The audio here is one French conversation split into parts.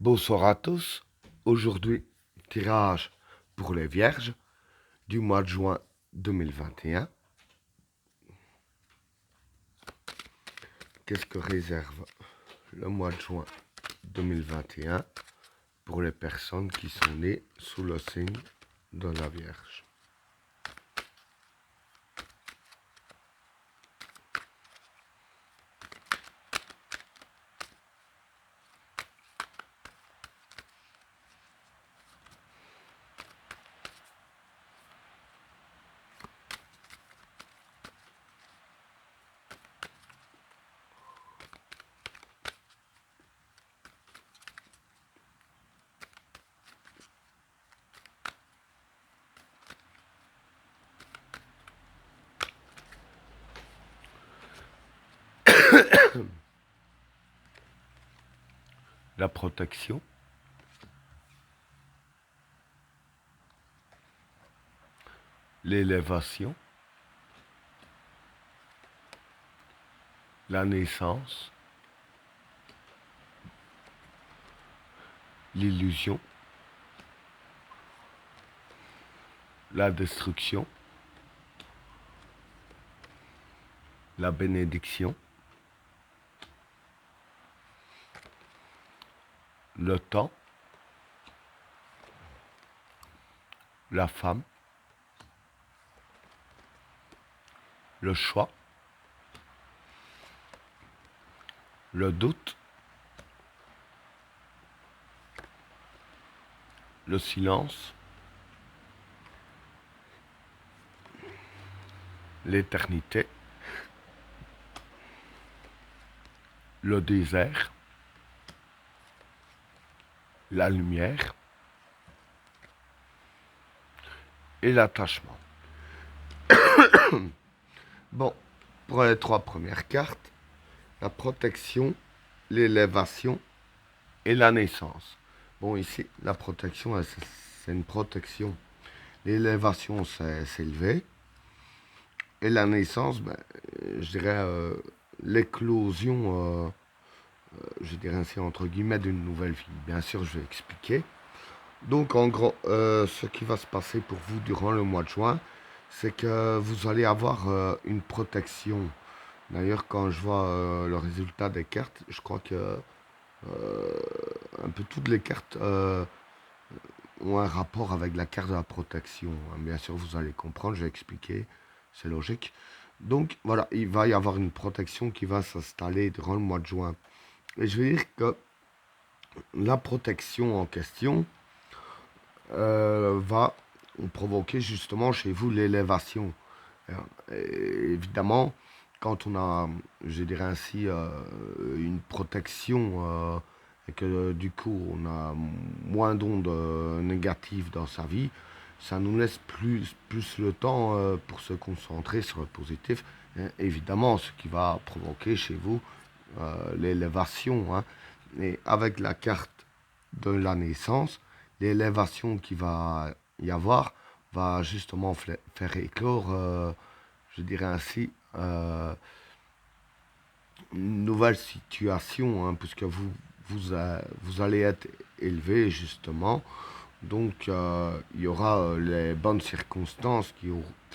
Bonsoir à tous. Aujourd'hui, tirage pour les vierges du mois de juin 2021. Qu'est-ce que réserve le mois de juin 2021 pour les personnes qui sont nées sous le signe de la Vierge? La protection, l'élévation, la naissance, l'illusion, la destruction, la bénédiction, le temps, la femme, le choix, le doute, le silence, l'éternité, le désert, la lumière et l'attachement. Bon, pour les trois premières cartes, la protection, l'élévation et la naissance. Bon, ici, la protection, c'est une protection. L'élévation, c'est s'élever. Et la naissance, ben, je dirais l'éclosion, je dirais ainsi entre guillemets, d'une nouvelle vie. Bien sûr, je vais expliquer. Donc, en gros, ce qui va se passer pour vous durant le mois de juin, c'est que vous allez avoir une protection. D'ailleurs, quand je vois le résultat des cartes, je crois que un peu toutes les cartes ont un rapport avec la carte de la protection. Bien sûr, vous allez comprendre, je vais expliquer, c'est logique. Donc voilà, il va y avoir une protection qui va s'installer durant le mois de juin. Et je vais dire que la protection en question va provoquer justement chez vous l'élévation. Et évidemment, quand on a, je dirais ainsi, une protection et que du coup on a moins d'ondes négatives dans sa vie, ça nous laisse plus le temps pour se concentrer sur le positif. Et évidemment, ce qui va provoquer chez vous l'élévation. Hein. Et avec la carte de la naissance, l'élévation qui va y avoir va justement faire éclore, je dirais ainsi, une nouvelle situation, hein, puisque vous allez être élevé justement. Donc il y aura les bonnes circonstances qui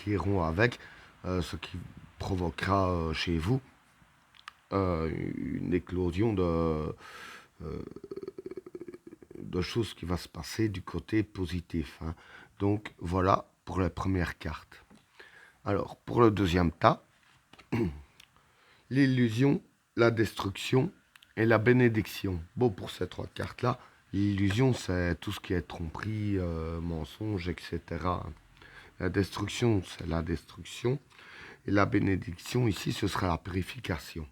iront avec, ce qui provoquera chez vous une éclosion de choses qui va se passer du côté positif. Hein. Donc voilà pour la première carte. Alors pour le deuxième tas, l'illusion, la destruction et la bénédiction. Bon, pour ces trois cartes-là, l'illusion, c'est tout ce qui est tromperie, mensonge, etc. La destruction, c'est la destruction. Et la bénédiction, ici, ce sera la purification.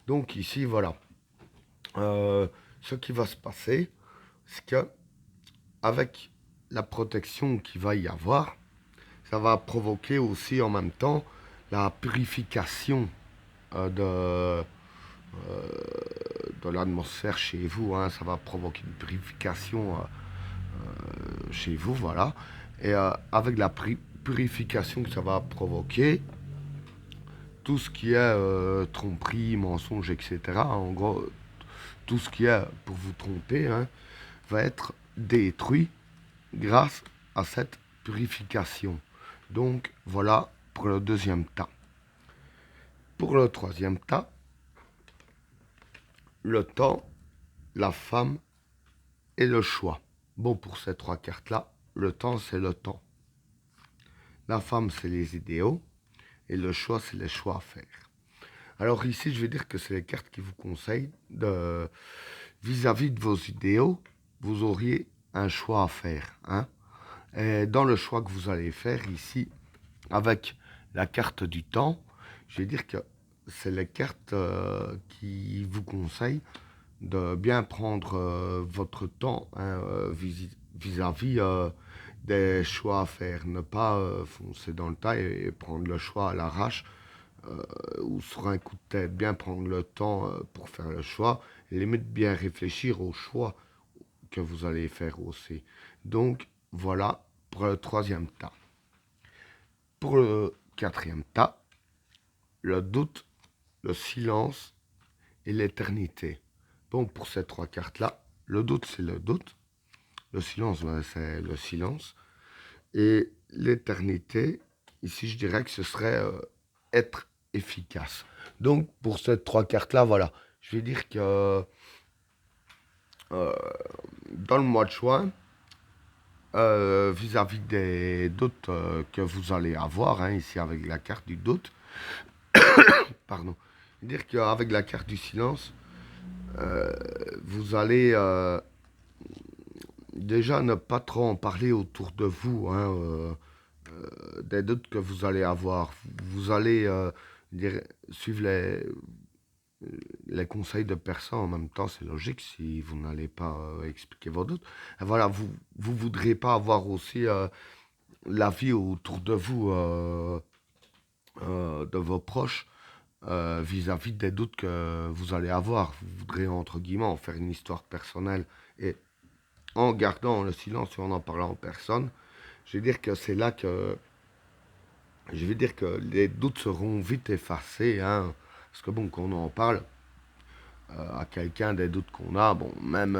Donc ici, voilà. Ce qui va se passer, c'est que avec la protection qu'il va y avoir, ça va provoquer aussi en même temps la purification de l'atmosphère chez vous. Hein. Ça va provoquer une purification chez vous, voilà. Et avec la purification que ça va provoquer, tout ce qui est tromperie, mensonge, etc. En gros, tout ce qui est pour vous tromper, hein, va être détruit grâce à cette purification. Donc voilà pour le deuxième tas. Pour le troisième tas, le temps, la femme et le choix. Bon, pour ces trois cartes-là, le temps, c'est le temps. La femme, c'est les idéaux. Et le choix, c'est les choix à faire. Alors ici, je vais dire que c'est les cartes qui vous conseillent de vis-à-vis de vos idéaux, vous auriez un choix à faire. Hein. Et dans le choix que vous allez faire ici, avec la carte du temps, je vais dire que c'est les cartes qui vous conseillent de bien prendre votre temps hein, vis-à-vis des choix à faire. Ne pas foncer dans le tas et prendre le choix à l'arrache ou sur un coup de tête. Bien prendre le temps pour faire le choix et limite bien réfléchir au choix que vous allez faire aussi. Donc voilà pour le troisième tas. Pour le quatrième tas, le doute, le silence et l'éternité. Donc pour ces trois cartes-là, le doute c'est le doute, le silence c'est le silence et l'éternité, ici je dirais que ce serait être efficace. Donc pour ces trois cartes-là, voilà, je vais dire que dans le mois de juin, vis-à-vis des doutes que vous allez avoir, hein, ici avec la carte du doute, pardon, dire qu'avec la carte du silence, vous allez déjà ne pas trop en parler autour de vous, hein, des doutes que vous allez avoir. Vous allez suivre les conseils de personnes en même temps, c'est logique si vous n'allez pas expliquer vos doutes. Et voilà, vous ne voudrez pas avoir aussi l'avis autour de vous, de vos proches, vis-à-vis des doutes que vous allez avoir. Vous voudrez, entre guillemets, en faire une histoire personnelle et en gardant le silence et en parlant en personne. Je vais dire que c'est là que je vais dire que les doutes seront vite effacés, hein, parce que bon, quand on en parle à quelqu'un des doutes qu'on a, bon, même,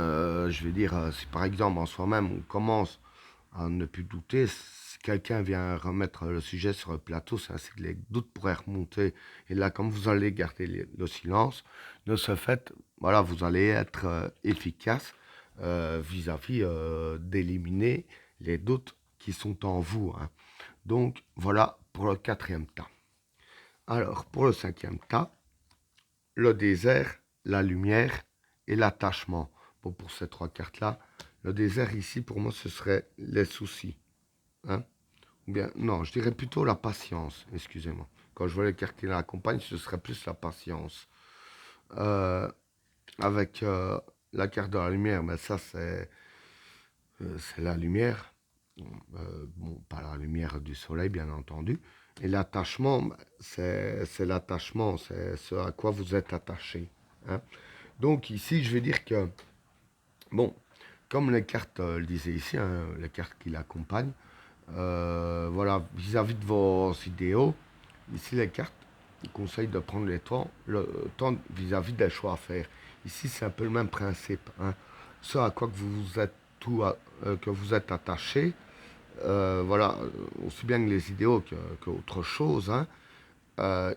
je vais dire, si par exemple en soi-même on commence à ne plus douter, si quelqu'un vient remettre le sujet sur le plateau, c'est ainsi que les doutes pourraient remonter. Et là, comme vous allez garder le silence, de ce fait, voilà, vous allez être efficace vis-à-vis d'éliminer les doutes qui sont en vous. Hein. Donc, voilà pour le quatrième tas. Alors, pour le cinquième tas, le désert, la lumière et l'attachement. Bon, pour ces trois cartes-là, le désert ici, pour moi, ce serait les soucis. Hein? Ou bien, non, je dirais plutôt la patience, excusez-moi. Quand je vois les cartes qui l'accompagnent, ce serait plus la patience. Avec la carte de la lumière, mais ça, c'est la lumière. Bon, pas la lumière du soleil, bien entendu. Et l'attachement, c'est l'attachement, c'est ce à quoi vous êtes attaché. Hein. Donc ici, je vais dire que, bon, comme les cartes le disaient ici, hein, les cartes qui l'accompagnent, voilà, vis-à-vis de vos idéaux, ici les cartes conseillent de prendre le temps vis-à-vis des choix à faire. Ici, c'est un peu le même principe. Hein. Ce à quoi que vous êtes que vous êtes attaché, voilà, aussi bien que les idéaux qu'autre chose. Hein.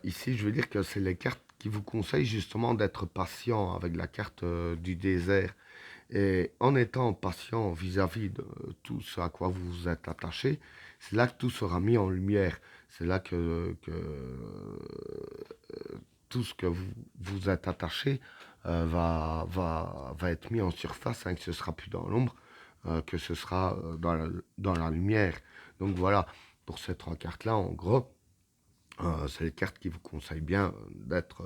Ici, je veux dire que c'est les cartes qui vous conseillent justement d'être patient avec la carte du désert. Et en étant patient vis-à-vis de tout ce à quoi vous vous êtes attaché, c'est là que tout sera mis en lumière. C'est là que tout ce que vous êtes attaché va être mis en surface, hein, que ce sera plus dans l'ombre, que ce sera dans la lumière. Donc voilà, pour ces trois cartes-là, en gros, c'est les cartes qui vous conseillent bien d'être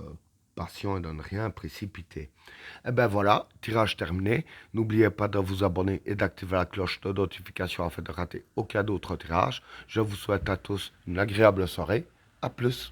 patient et de ne rien précipiter. Et ben voilà, tirage terminé. N'oubliez pas de vous abonner et d'activer la cloche de notification afin de rater aucun autre tirage. Je vous souhaite à tous une agréable soirée. A plus.